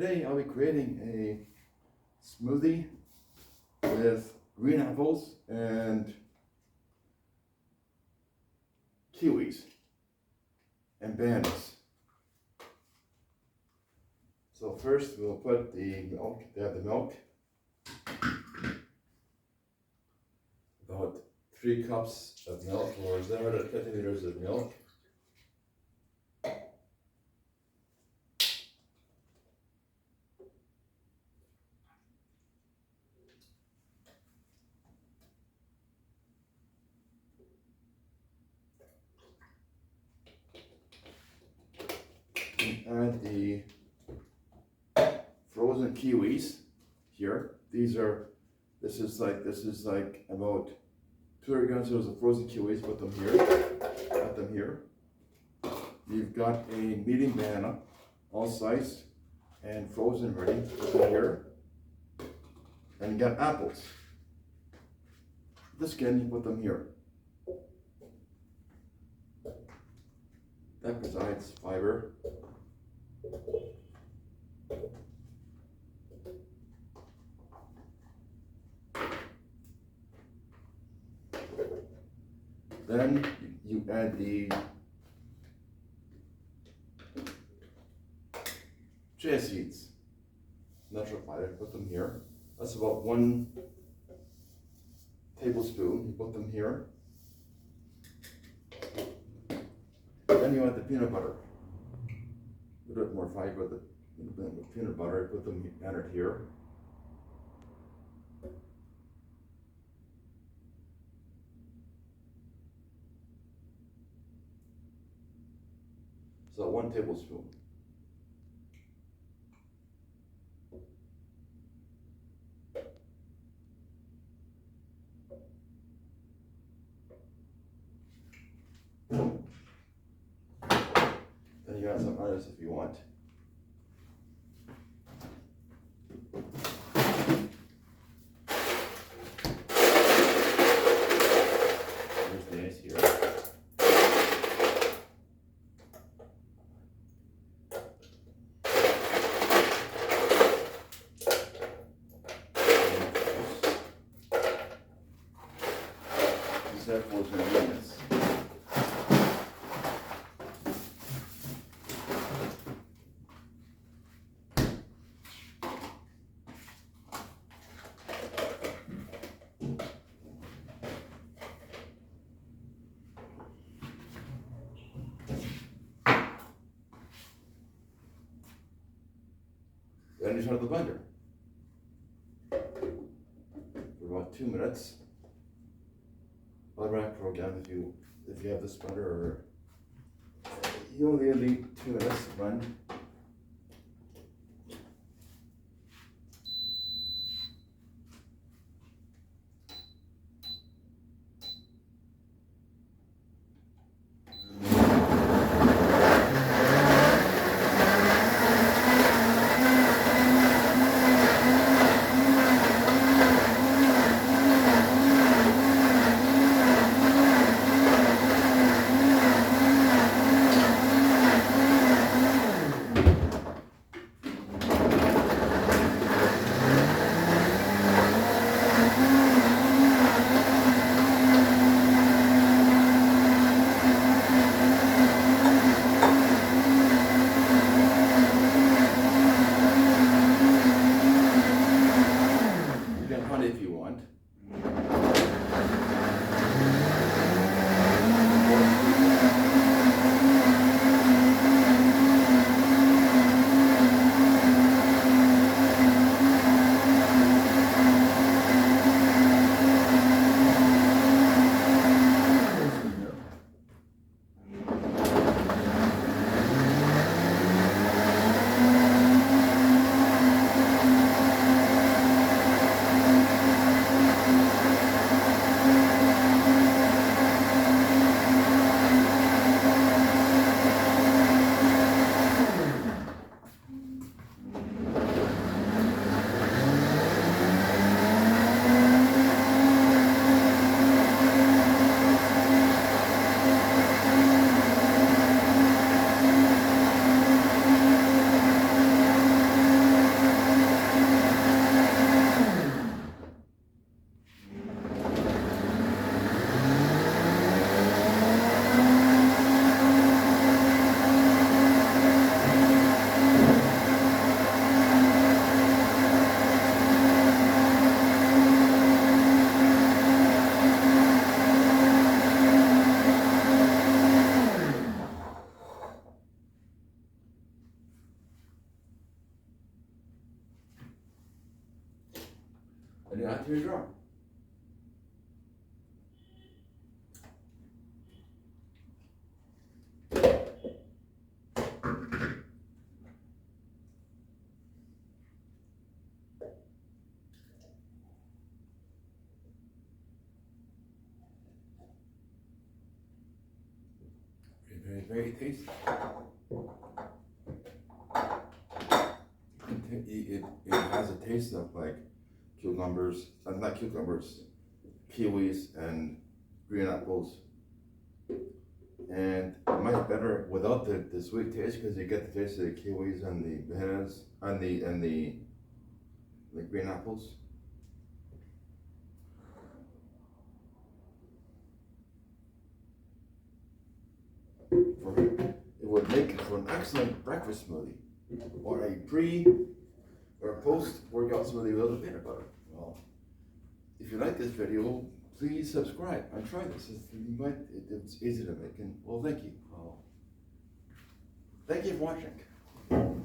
Today I'll be creating a smoothie with green apples and kiwis and bananas. So first we'll put the milk, the milk, about 3 cups of milk, or 0.50 of milk. Add the frozen kiwis here. This is like about 200 grams of frozen kiwis. Put them here. Put them here. You've got a medium banana, all sliced and frozen ready. Put them here. And you got apples. The skin, you put them here. That provides fiber. Then you add the chia seeds, natural fiber. Put them here. That's about 1 tablespoon. You put them here. Then you add the peanut butter. A little bit more fiber with the peanut butter. Put them here. So 1 tablespoon. Then you add some others if you want. There's the ice here. These apples are ingredients. Then you start the blender for about 2 minutes. I'll rack it again if you have this blender, or you only need 2 minutes to blend. and add to your jar. Very, very tasty. It has a taste of like cucumbers, not cucumbers, kiwis and green apples. And it might be better without the sweet taste because you get the taste of the kiwis and the bananas and the green apples. It would make it for an excellent breakfast smoothie or a pre or a post workout smoothie with a peanut butter. Well, if you like this video, please subscribe and try this. It's easy to make, and well, thank you. Thank you for watching.